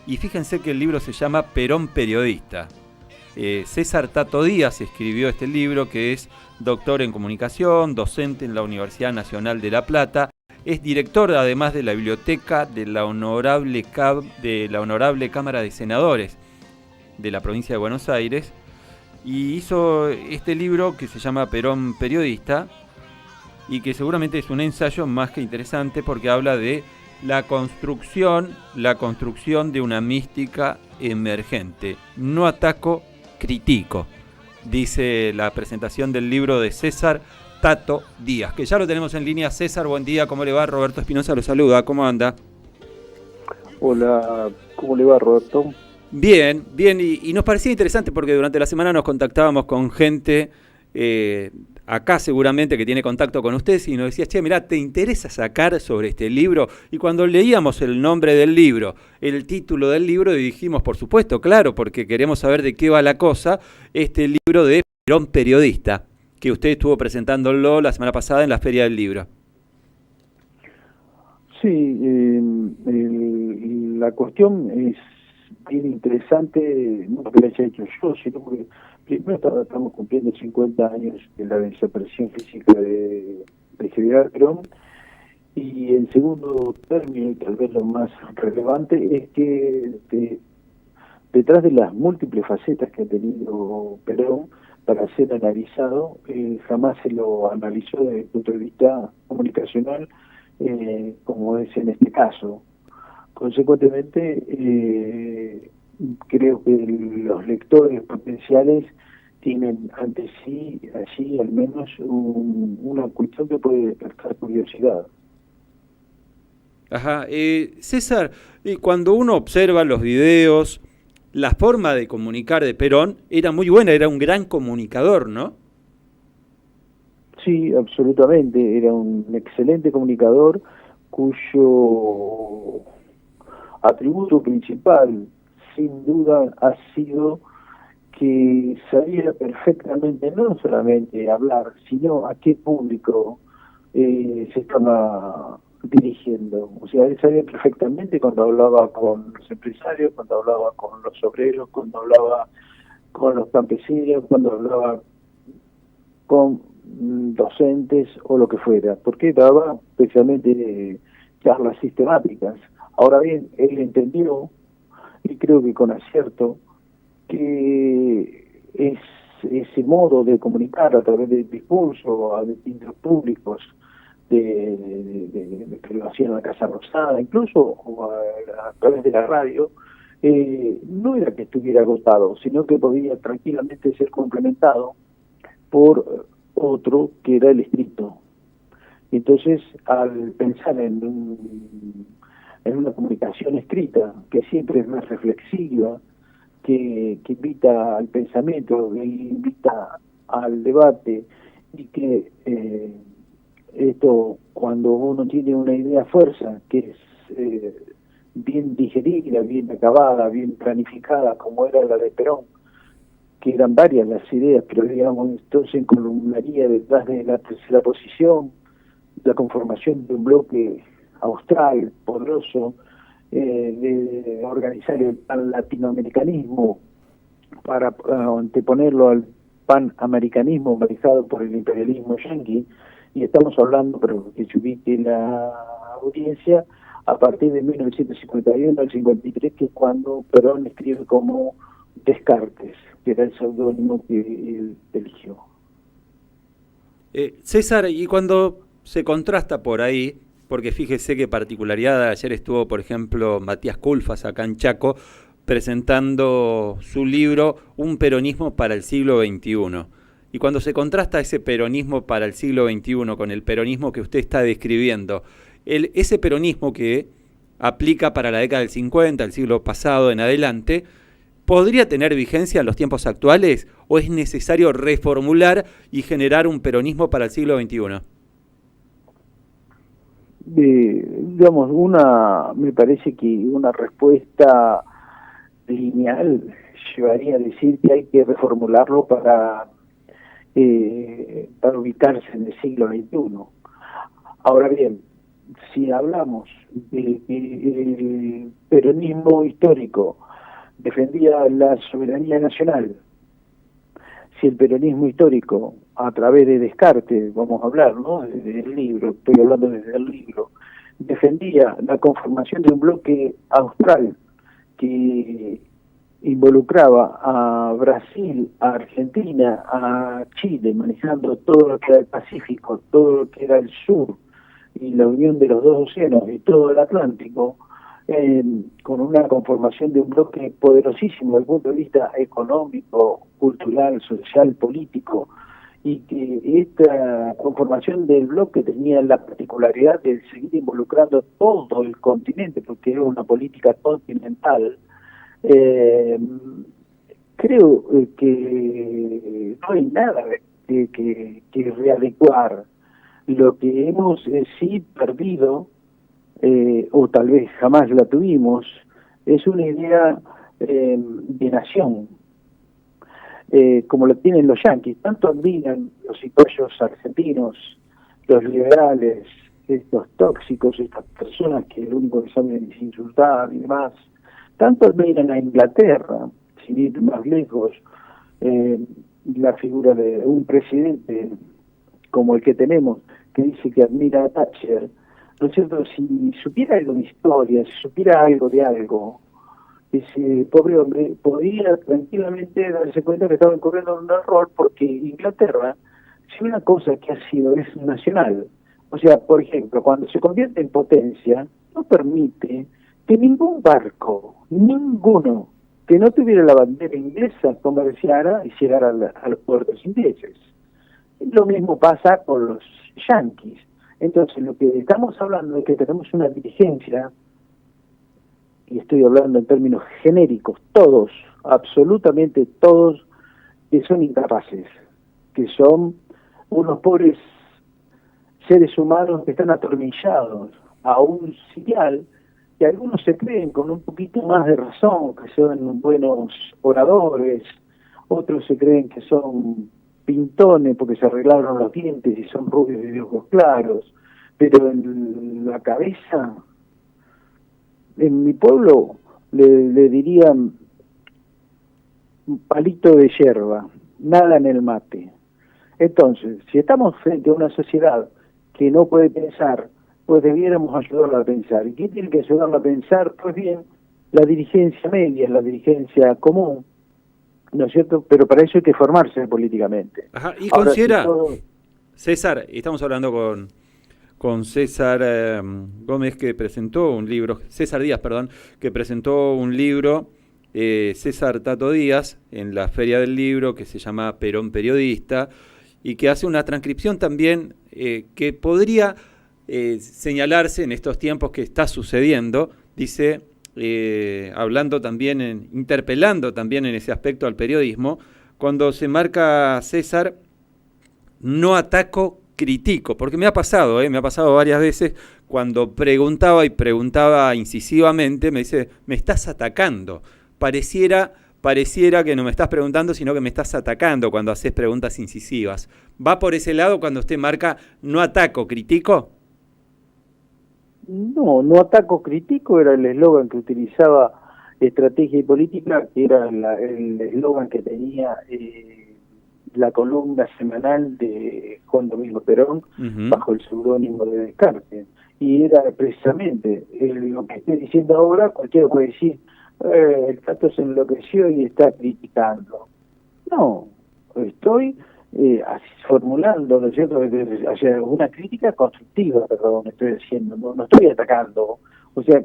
y fíjense que el libro se llama Perón Periodista. César Tato Díaz escribió este libro, que es doctor en comunicación, docente en la Universidad Nacional de La Plata, es director además de la biblioteca de la Honorable Cámara de Senadores de la provincia de Buenos Aires, y hizo este libro que se llama Perón Periodista, y que seguramente es un ensayo más que interesante porque habla de la construcción de una mística emergente. No ataco, critico, dice la presentación del libro de César Tato Díaz, que ya lo tenemos en línea. César, buen día, ¿cómo le va? Roberto Espinosa lo saluda, ¿cómo anda? Hola, ¿cómo le va, Roberto? Bien, bien, y nos parecía interesante porque durante la semana nos contactábamos con gente acá seguramente que tiene contacto con ustedes y nos decía, che, mirá, ¿te interesa sacar sobre este libro? Y cuando leíamos el nombre del libro, el título del libro, dijimos, por supuesto, claro, porque queremos saber de qué va la cosa, este libro de Perón Periodista, que usted estuvo presentándolo la semana pasada en la Feria del Libro. Sí, la cuestión es bien interesante, no porque lo haya hecho yo, sino porque primero estamos cumpliendo 50 años de la desaparición física de General Perón, y en segundo término, y tal vez lo más relevante, es que detrás de las múltiples facetas que ha tenido Perón para ser analizado, jamás se lo analizó desde el punto de vista comunicacional, como es en este caso. Consecuentemente, creo que los lectores potenciales tienen ante sí allí al menos una cuestión que puede despertar curiosidad. Ajá, César, cuando uno observa los videos, la forma de comunicar de Perón era muy buena, era un gran comunicador, ¿no? Sí, absolutamente. Era un excelente comunicador cuyo atributo principal, sin duda, ha sido que sabía perfectamente no solamente hablar, sino a qué público se estaba dirigiendo. O sea, él sabía perfectamente cuando hablaba con los empresarios, cuando hablaba con los obreros, cuando hablaba con los campesinos, cuando hablaba con docentes o lo que fuera, porque daba especialmente charlas sistemáticas. Ahora bien, él entendió, y creo que con acierto, que ese modo de comunicar a través del discurso a distintos públicos, de que lo hacían en la Casa Rosada, incluso a través de la radio, no era que estuviera agotado, sino que podía tranquilamente ser complementado por otro que era el escrito. Entonces, al pensar en una comunicación escrita, que siempre es más reflexiva, que invita al pensamiento, que invita al debate, y que esto, cuando uno tiene una idea fuerza, que es bien digerida, bien acabada, bien planificada, como era la de Perón, que eran varias las ideas, pero digamos, entonces en columnaría detrás de la tercera posición, la conformación de un bloque austral, poderoso, de organizar el panlatinoamericanismo para anteponerlo al panamericanismo manejado por el imperialismo yanqui, y estamos hablando, pero que se ubique la audiencia, a partir de 1951 al 53, que es cuando Perón escribe como Descartes, que era el seudónimo que él eligió. César, y cuando se contrasta por ahí, porque fíjese que particularidad, ayer estuvo, por ejemplo, Matías Culfas acá en Chaco, presentando su libro Un peronismo para el siglo XXI. Y cuando se contrasta ese peronismo para el siglo XXI con el peronismo que usted está describiendo, ese peronismo que aplica para la década del 50, el siglo pasado en adelante, ¿podría tener vigencia en los tiempos actuales o es necesario reformular y generar un peronismo para el siglo XXI? Digamos, me parece que una respuesta lineal llevaría a decir que hay que reformularlo para ubicarse en el siglo XXI. Ahora bien, si hablamos de que el peronismo histórico defendía la soberanía nacional, si el peronismo histórico, a través de Descartes, vamos a hablar, ¿no?, desde el libro, estoy hablando desde el libro, defendía la conformación de un bloque austral que involucraba a Brasil, a Argentina, a Chile, manejando todo lo que era el Pacífico, todo lo que era el sur, y la unión de los dos océanos y todo el Atlántico, con una conformación de un bloque poderosísimo desde el punto de vista económico, cultural, social, político, y que esta conformación del bloque tenía la particularidad de seguir involucrando todo el continente, porque era una política continental. Creo que no hay nada que readecuar. Lo que hemos sí perdido, o tal vez jamás la tuvimos, es una idea de nación, como lo tienen los yanquis. Tanto admiran los cipollos argentinos, los liberales, estos tóxicos, estas personas que lo único que saben es insultar y demás. Tanto admiran a Inglaterra, sin ir más lejos, la figura de un presidente como el que tenemos, que dice que admira a Thatcher, ¿no es cierto? Si supiera algo de historia, si supiera algo de algo, ese pobre hombre podría tranquilamente darse cuenta que estaba incurriendo en un error, porque Inglaterra, si una cosa que ha sido es nacional, o sea, por ejemplo, cuando se convierte en potencia, no permite que ningún barco, ninguno, que no tuviera la bandera inglesa comerciara y llegara a los puertos ingleses. Lo mismo pasa con los yanquis. Entonces, lo que estamos hablando es que tenemos una dirigencia, y estoy hablando en términos genéricos, todos, absolutamente todos, que son incapaces, que son unos pobres seres humanos que están atornillados a un sitial, que algunos se creen con un poquito más de razón, que son buenos oradores, otros se creen que son pintones porque se arreglaron los dientes y son rubios y de ojos claros, pero en la cabeza, en mi pueblo le dirían un palito de yerba, nada en el mate. Entonces, si estamos frente a una sociedad que no puede pensar, pues debiéramos ayudarla a pensar. ¿Y quién tiene que ayudarla a pensar? Pues bien, la dirigencia media, la dirigencia común, ¿no es cierto? Pero para eso hay que formarse políticamente. Ajá. Y ahora, considera, si todo... César, estamos hablando con César Gómez, que presentó un libro, César Díaz, perdón, que presentó un libro, César Tato Díaz, en la Feria del Libro, que se llama Perón Periodista, y que hace una transcripción también que podría señalarse en estos tiempos que está sucediendo, dice, hablando también, interpelando también en ese aspecto al periodismo, cuando se marca César, no ataco, critico, porque me ha pasado varias veces cuando preguntaba incisivamente, me dice, me estás atacando, pareciera que no me estás preguntando, sino que me estás atacando cuando haces preguntas incisivas. ¿Va por ese lado cuando usted marca no ataco, critico? No ataco, critico era el eslogan que utilizaba Estrategia y Política, que era el eslogan que tenía la columna semanal de Juan Domingo Perón, bajo el seudónimo de Descartes. Y era precisamente lo que estoy diciendo ahora. Cualquiera puede decir, el Tato se enloqueció y está criticando. No, estoy formulando, ¿no es cierto?, una crítica constructiva, perdón, estoy diciendo, no estoy atacando. O sea,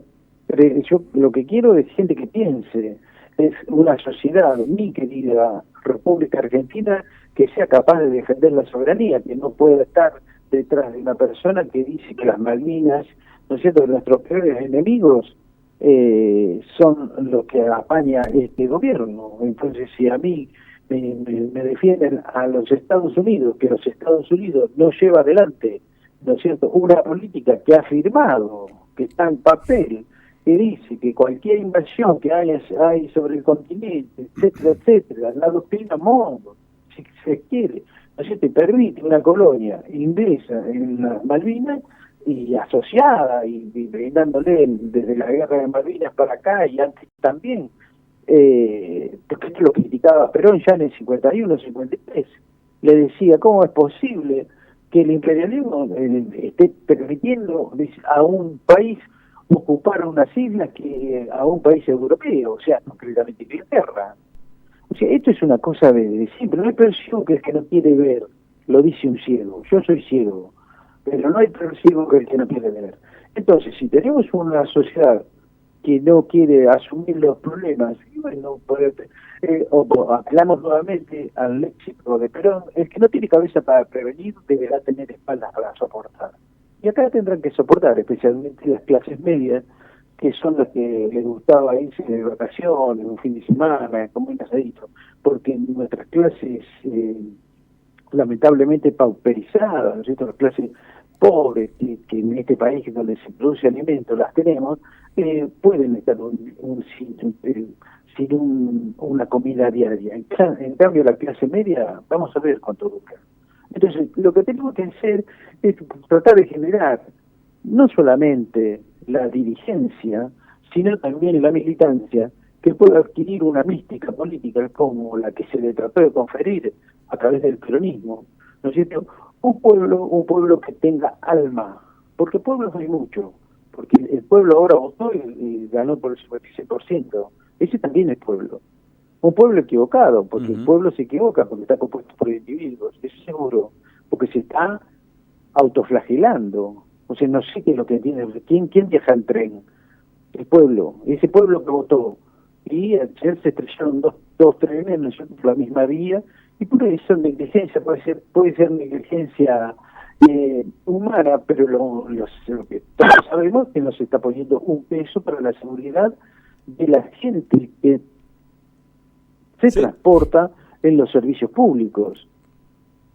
yo lo que quiero es gente que piense, es una sociedad, mi querida República Argentina, que sea capaz de defender la soberanía, que no pueda estar detrás de una persona que dice que las Malvinas, ¿no es cierto?, que nuestros peores enemigos son los que apaña este gobierno. Entonces, si a mí me defienden a los Estados Unidos, que los Estados Unidos no lleva adelante, ¿no es cierto?, una política que ha firmado, que está en papel, que dice que cualquier invasión que hay sobre el continente, etcétera, etcétera, la doctrina Monroe, si se quiere, ¿no es cierto?, permite una colonia inglesa en las Malvinas, y asociada y brindándole desde la guerra de Malvinas para acá y antes también, porque esto lo criticaba Perón ya en el 51, 53, le decía, ¿cómo es posible que el imperialismo esté permitiendo a un país ocupar unas islas que a un país europeo, o sea, concretamente Inglaterra? O sea, esto es una cosa de siempre, no hay peor ciego que el que no quiere ver, lo dice un ciego, yo soy ciego, pero no hay peor ciego que el que no quiere ver. Entonces, si tenemos una sociedad que no quiere asumir los problemas, y bueno, apelamos nuevamente al léxico de Perón, el que no tiene cabeza para prevenir deberá tener espaldas para soportar. Y acá tendrán que soportar, especialmente las clases medias, que son las que les gustaba irse de vacaciones, un fin de semana, como un asadito, porque nuestras clases, lamentablemente pauperizadas, ¿no es cierto?, las clases pobres, que en este país donde se produce alimento las tenemos, pueden estar sin una comida diaria. En cambio, la clase media, vamos a ver cuánto dura. Entonces, lo que tenemos que hacer es tratar de generar no solamente la dirigencia, sino también la militancia, que pueda adquirir una mística política como la que se le trató de conferir a través del peronismo, ¿no es cierto? Un pueblo que tenga alma, porque pueblos hay mucho, porque el pueblo ahora votó y ganó por el 56%, ese también es pueblo. Un pueblo equivocado, porque el pueblo se equivoca, porque está compuesto por individuos, eso seguro, porque se está autoflagelando. O sea, no sé qué es lo que entiende. ¿Quién viaja en tren? El pueblo, ese pueblo que votó. Y ayer se estrellaron dos trenes por la misma vía, y puede ser negligencia, puede ser negligencia humana, pero lo que todos sabemos es que nos está poniendo un peso para la seguridad de la gente que se transporta en los servicios públicos,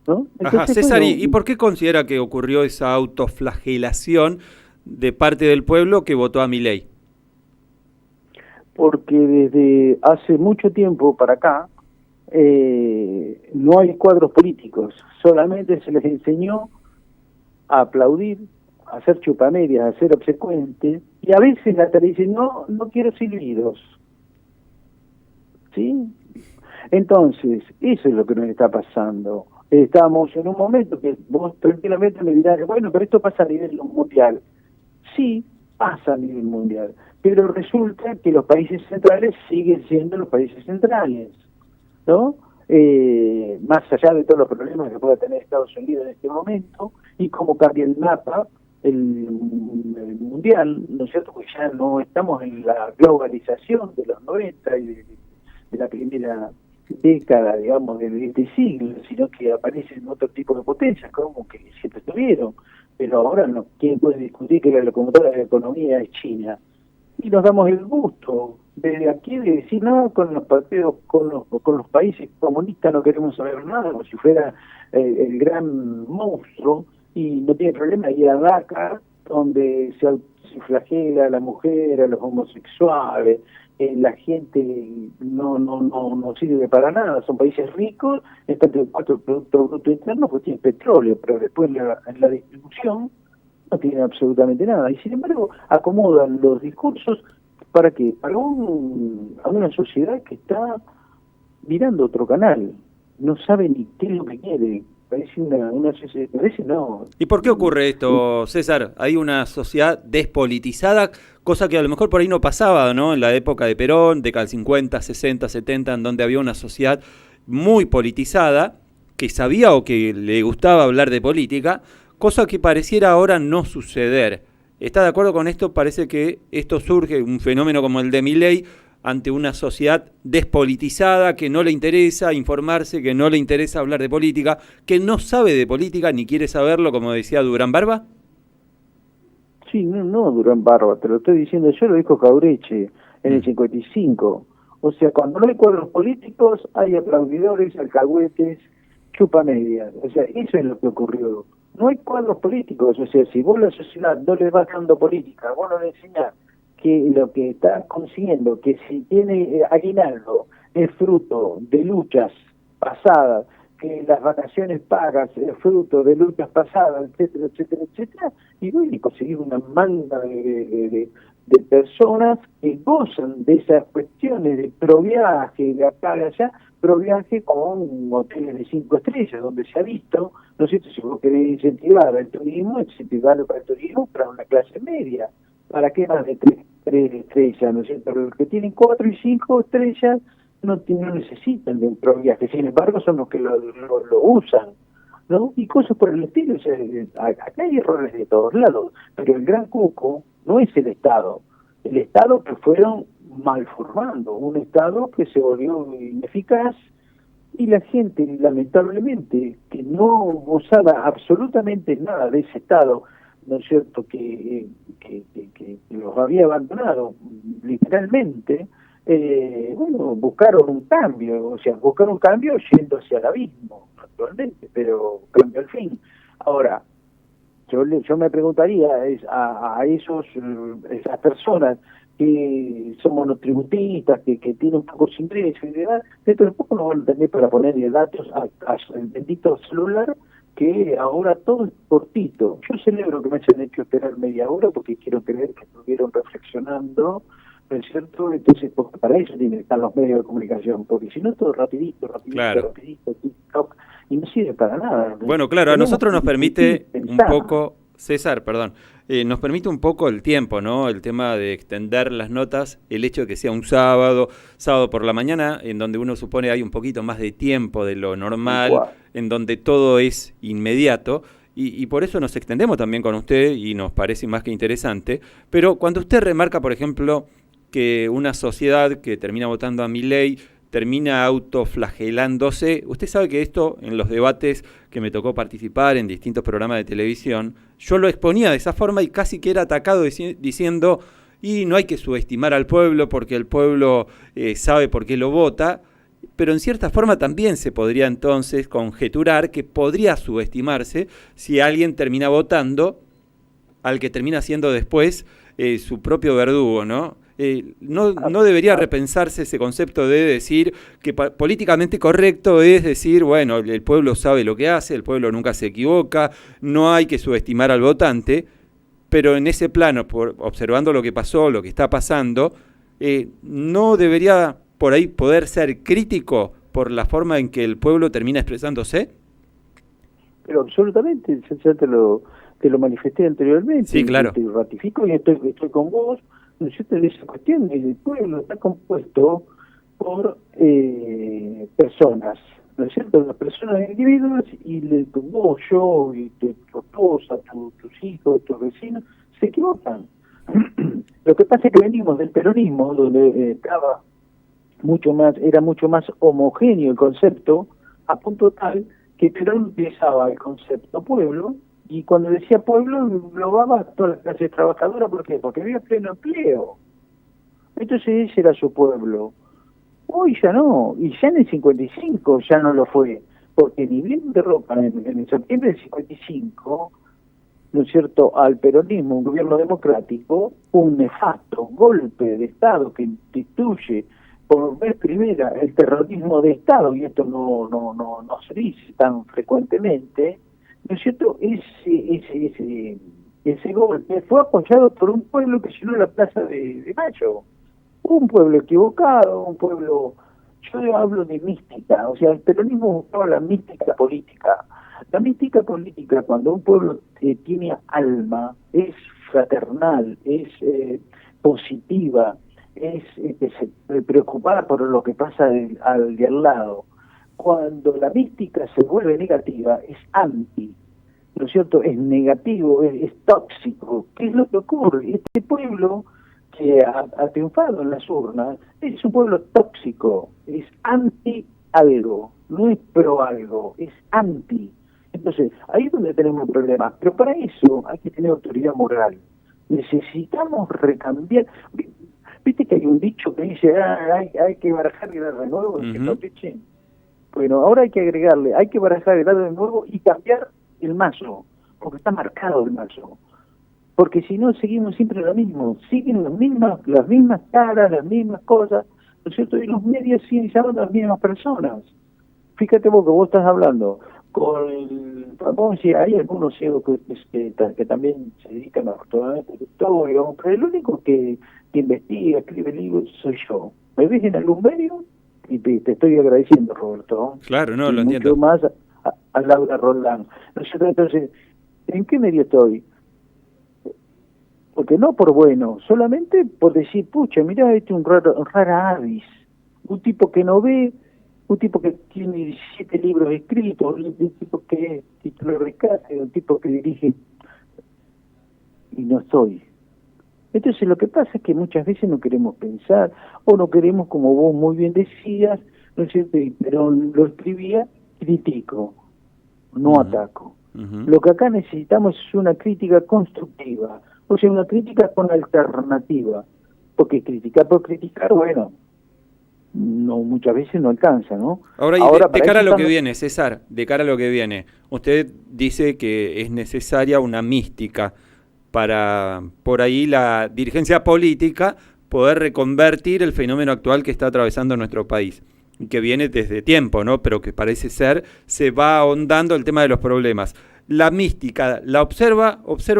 ¿no? Entonces, ajá, César, ¿y por qué considera que ocurrió esa autoflagelación de parte del pueblo que votó a Milei? Porque desde hace mucho tiempo para acá no hay cuadros políticos, solamente se les enseñó a aplaudir, a hacer chupamedias, a ser obsecuentes, y a veces la tele dice, no quiero silbidos, ¿sí? Entonces, eso es lo que nos está pasando. Estamos en un momento que vos tranquilamente me dirás, bueno, pero esto pasa a nivel mundial. Sí, pasa a nivel mundial, pero resulta que los países centrales siguen siendo los países centrales, ¿no? Más allá de todos los problemas que pueda tener Estados Unidos en este momento, y cómo cambia el mapa, el mundial, ¿no es cierto? Porque ya no estamos en la globalización de los 90 y de la primera década, digamos, de este siglo, sino que aparecen otro tipo de potencias, como que siempre estuvieron, pero ahora no, ¿quién puede discutir que la locomotora de la economía es China? Y nos damos el gusto desde aquí de decir, no, con los partidos, con los países comunistas no queremos saber nada, como si fuera el gran monstruo, y no tiene problema ir a Dakar, donde se flagela a la mujer, a los homosexuales, la gente no sirve para nada, son países ricos, están en cuatro Producto Bruto Interno, pues tienen petróleo, pero después en la distribución no tienen absolutamente nada, y sin embargo acomodan los discursos para que para una sociedad que está mirando otro canal, no sabe ni qué es lo que quiere. Parece una sociedad, parece no. ¿Y por qué ocurre esto, César? Hay una sociedad despolitizada, cosa que a lo mejor por ahí no pasaba, ¿no? En la época de Perón, década del 50, 60, 70, en donde había una sociedad muy politizada, que sabía o que le gustaba hablar de política, cosa que pareciera ahora no suceder. ¿Está de acuerdo con esto? Parece que esto surge, un fenómeno como el de Milei, ante una sociedad despolitizada que no le interesa informarse, que no le interesa hablar de política, que no sabe de política ni quiere saberlo, como decía Durán Barba. Sí, no Durán Barba, te lo estoy diciendo yo, lo dijo Jauretche en el 55. O sea, cuando no hay cuadros políticos, hay aplaudidores, alcahuetes, chupamedias. O sea, eso es lo que ocurrió. No hay cuadros políticos, o sea, si vos la sociedad no le vas dando política, vos no le enseñás que lo que está consiguiendo, que si tiene aguinaldo, es fruto de luchas pasadas, que las vacaciones pagas es fruto de luchas pasadas, etcétera, etcétera, etcétera, y bueno, y conseguir una manga de personas que gozan de esas cuestiones de proviaje, de acá, de allá, proviaje con hoteles de 5 estrellas, donde se ha visto, ¿no es cierto? Si vos querés incentivar el turismo, incentivarlo para el turismo para una clase media. ¿Para qué más de 3 estrellas, ¿no es cierto? Los que tienen 4 y 5 estrellas no necesitan de un proviaje, sin embargo son los que lo usan, ¿no? Y cosas por el estilo. O sea, acá hay errores de todos lados, pero el gran cuco no es el Estado que fueron mal formando, un Estado que se volvió ineficaz, y la gente, lamentablemente, que no gozaba absolutamente nada de ese Estado, ¿no es cierto?, que los había abandonado literalmente, bueno, buscaron un cambio, o sea, buscaron un cambio yendo hacia el abismo, actualmente, pero cambio al fin. Ahora, yo me preguntaría a esas personas que son monotributistas, que tienen pocos ingresos y demás, dentro de poco no van a tener para ponerle datos al bendito celular, que ahora todo es cortito. Yo celebro que me hayan hecho esperar media hora porque quiero creer que estuvieron reflexionando, ¿no es cierto? Entonces, porque para eso tienen que estar los medios de comunicación, porque si no todo rapidito, Claro. TikTok, y no sirve para nada. Bueno, claro, a nosotros nos permite un poco, César, perdón, nos permite un poco el tiempo, ¿no? El tema de extender las notas, el hecho de que sea un sábado por la mañana, en donde uno supone hay un poquito más de tiempo de lo normal, en donde todo es inmediato, y por eso nos extendemos también con usted y nos parece más que interesante. Pero cuando usted remarca, por ejemplo, que una sociedad que termina votando a Milei termina autoflagelándose. Usted sabe que esto, en los debates que me tocó participar en distintos programas de televisión, yo lo exponía de esa forma y casi que era atacado diciendo, y no hay que subestimar al pueblo porque el pueblo sabe por qué lo vota, pero en cierta forma también se podría entonces conjeturar que podría subestimarse si alguien termina votando al que termina siendo después su propio verdugo, ¿no? No debería repensarse ese concepto de decir que políticamente correcto es decir, bueno, el pueblo sabe lo que hace, el pueblo nunca se equivoca, no hay que subestimar al votante, pero en ese plano, observando lo que pasó, lo que está pasando, no debería por ahí poder ser crítico por la forma en que el pueblo termina expresándose. Pero absolutamente, ya te lo manifesté anteriormente. Sí, claro. Te ratifico y estoy con vos, ¿no es cierto?, en esa cuestión. El pueblo está compuesto por personas, ¿no es cierto?, las personas individuos, y vos, yo, y tu esposa, tus hijos, tus vecinos, se equivocan. Lo que pasa es que venimos del peronismo, donde era mucho más homogéneo el concepto, a punto tal que Perón utilizaba el concepto pueblo, y cuando decía pueblo englobaba a todas las clases trabajadoras. ¿Por qué? Porque había pleno empleo. Entonces ese era su pueblo. Hoy ya no, y ya en el 55 ya no lo fue, porque ni bien derrocan en el septiembre del 55, ¿no es cierto?, al peronismo, un gobierno democrático, un nefasto golpe de Estado que instituye por vez primera el terrorismo de Estado, y esto no se dice tan frecuentemente, ¿no es cierto? Ese golpe fue apoyado por un pueblo que llenó la Plaza de Mayo, un pueblo equivocado, un pueblo, yo hablo de mística, o sea, el peronismo buscaba la mística política. La mística política, cuando un pueblo tiene alma, es fraternal, es positiva, es preocupada por lo que pasa al de al lado. Cuando la mística se vuelve negativa, es anti, ¿no es cierto?, es negativo, es tóxico. ¿Qué es lo que ocurre? Este pueblo que ha triunfado en las urnas es un pueblo tóxico, es anti algo, no es pro algo, es anti. Entonces, ahí es donde tenemos un problema. Pero para eso hay que tener autoridad moral. Necesitamos recambiar. ¿Viste que hay un dicho que dice, hay que barajar y dar de nuevo? Bueno, ahora hay que agregarle, hay que barajar y dar de nuevo y cambiar el mazo, porque está marcado el mazo. Porque si no, seguimos siempre lo mismo. Siguen las mismas caras, las mismas cosas, ¿no es cierto? Y los medios siguen llamando a las mismas personas. fíjate vos que vos estás hablando con el, vamos a decir, hay algunos ciegos que también se dedican a todo, digamos, pero el único que investiga, escribe libros, soy yo. ¿Me ves en algún medio? Y te estoy agradeciendo, Roberto. Claro, no, Y lo mucho entiendo. más a Laura Roldán. Entonces, ¿en qué medio estoy? Porque no por bueno, solamente por decir, pucha, mirá, este es un rara avis, un tipo que no ve, un tipo que tiene 17 libros escritos, un tipo que es título de rescate, un tipo que dirige, y no estoy. Entonces lo que pasa es que muchas veces no queremos pensar, o no queremos, como vos muy bien decías, ¿no es cierto? Pero lo escribía, critico, no Ujú, ataco. ujú. Lo que acá necesitamos es una crítica constructiva, o sea, una crítica con alternativa, porque criticar por criticar, bueno, no muchas veces no alcanza, ¿no? Ahora, y Ahora, de para cara eso a lo están que viene, César, de cara a lo que viene, usted dice que es necesaria una mística para, por ahí, la dirigencia política poder reconvertir el fenómeno actual que está atravesando nuestro país y que viene desde tiempo, ¿no? Pero que parece ser se va ahondando el tema de los problemas. La mística, ¿la observa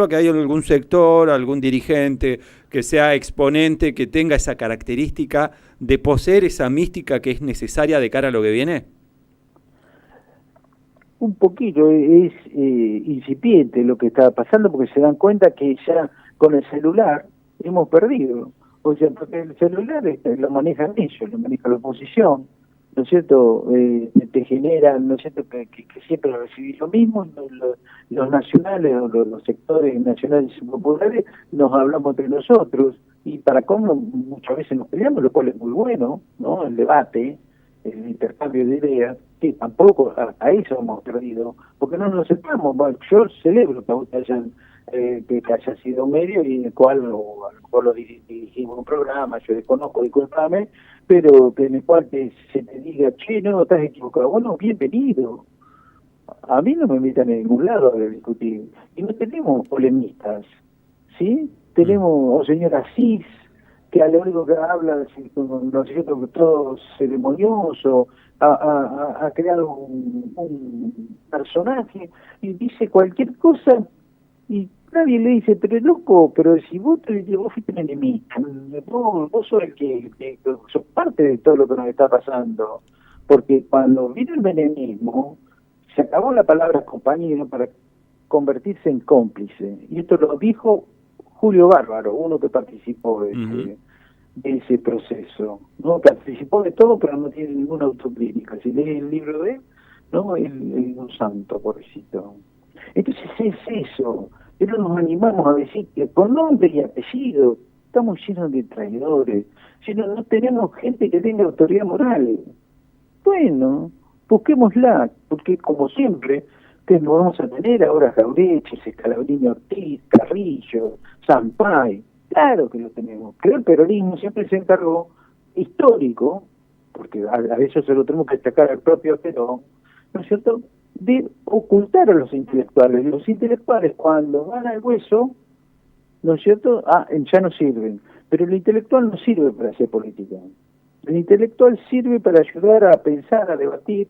que hay algún sector, algún dirigente que sea exponente, que tenga esa característica de poseer esa mística que es necesaria de cara a lo que viene? un poquito, es incipiente lo que está pasando, porque se dan cuenta que ya con el celular hemos perdido. O sea, porque el celular lo manejan ellos, lo maneja la oposición, ¿no es cierto? Te generan, ¿no es cierto?, que siempre recibís lo mismo, los nacionales o los sectores nacionales y populares nos hablamos entre nosotros, y para cómo muchas veces nos peleamos, lo cual es muy bueno, ¿no? El debate, el intercambio de ideas, que tampoco a eso hemos perdido, porque no nos aceptamos. Bueno, yo celebro que vos que haya sido medio y en el cual a lo mejor dirigimos un programa, yo desconozco, disculpame, pero que en el cual se te diga, che, no, estás equivocado. Bueno, bienvenido. A mí no me invitan a ningún lado a discutir. Y no tenemos polemistas, ¿sí? Mm. Tenemos, o señora Cis, que a lo único que habla, ¿no es cierto?, todo ceremonioso, ha creado un personaje y dice cualquier cosa y nadie le dice, pero loco, pero si vos fuiste menemista, vos sos el que sos parte de todo lo que nos está pasando, porque cuando vino el menemismo, se acabó la palabra compañero para convertirse en cómplice, y esto lo dijo Julio Bárbaro, uno que participó Ujú. de ese proceso, ¿no? Que participó de todo, pero no tiene ninguna autocrítica. Si lees el libro de él, ¿no? Él es un santo, pobrecito. Entonces es eso, pero nos animamos a decir que con nombre y apellido estamos llenos de traidores, no tenemos gente que tenga autoridad moral. Bueno, busquémosla, porque como siempre, que nos vamos a tener ahora Jaureche, Scalabrini Ortiz, Carrillo, Sampay, claro que lo tenemos, pero el peronismo siempre se encargó, histórico, porque a veces se lo tenemos que destacar al propio Perón, ¿no es cierto?, de ocultar a los intelectuales. Los intelectuales cuando van al hueso, ¿no es cierto?, ya no sirven, pero el intelectual no sirve para hacer política. El intelectual sirve para ayudar a pensar, a debatir,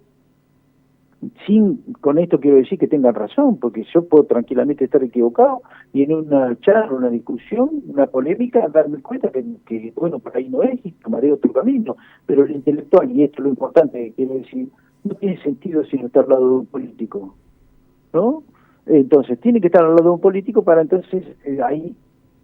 con esto quiero decir que tengan razón, porque yo puedo tranquilamente estar equivocado y en una charla, una discusión, una polémica, darme cuenta que bueno, por ahí no es y tomaré otro camino. Pero el intelectual, y esto es lo importante que quiero decir, no tiene sentido sin estar al lado de un político, ¿no? Entonces, tiene que estar al lado de un político para entonces ahí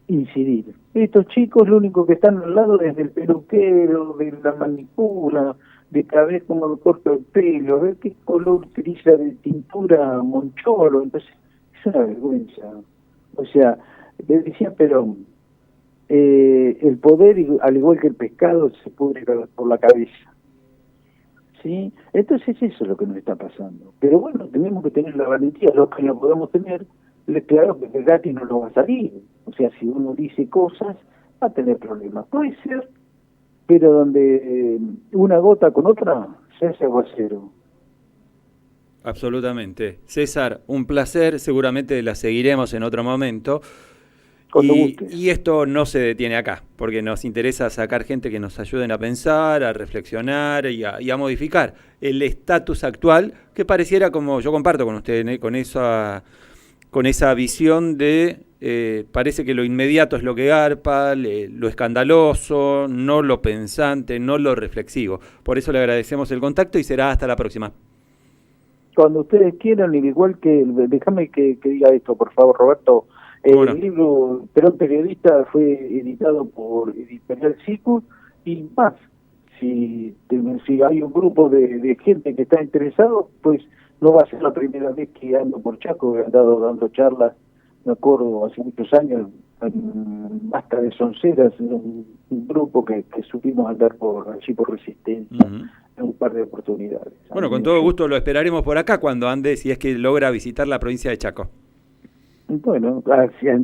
incidir. Estos chicos lo único que están al lado desde el peluquero, de la manicura, de cada vez cómo me corto el pelo, a ver qué color utiliza de tintura Moncholo, entonces es una vergüenza. O sea, le decía Perón, el poder, al igual que el pescado, se pudre por la cabeza. ¿Sí? Entonces eso es lo que nos está pasando. Pero bueno, tenemos que tener la valentía, los que lo podemos tener, claro que el gratis no lo va a salir. O sea, si uno dice cosas, va a tener problemas. Puede ser, pero donde una gota con otra se hace aguacero. Absolutamente. César, un placer, seguramente la seguiremos en otro momento. Cuando guste. Y esto no se detiene acá, porque nos interesa sacar gente que nos ayuden a pensar, a reflexionar y a modificar el estatus actual, que pareciera, como yo comparto con usted, ¿eh? con esa visión de, parece que lo inmediato es lo que garpa, lo escandaloso, no lo pensante, no lo reflexivo. Por eso le agradecemos el contacto y será hasta la próxima. Cuando ustedes quieran, igual que, déjame que diga esto, por favor, Roberto. Bueno. El libro Perón Periodista fue editado por Editorial Cicus y más. Si hay un grupo de gente que está interesado, pues no va a ser la primera vez que ando por Chaco. He andado dando charlas, me acuerdo, hace muchos años, en Basta de Sonceras, un grupo que supimos andar allí por Resistencia, en un par de oportunidades. Bueno, con todo gusto lo esperaremos por acá cuando ande, si es que logra visitar la provincia de Chaco. Bueno,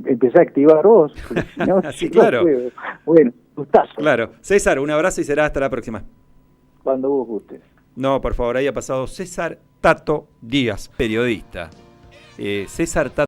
empecé a activar vos. Si no, sí, claro. No, bueno, gustazo. Claro. César, un abrazo y será hasta la próxima. Cuando vos gustes. No, por favor, ahí ha pasado César Tato Díaz, periodista. César Tato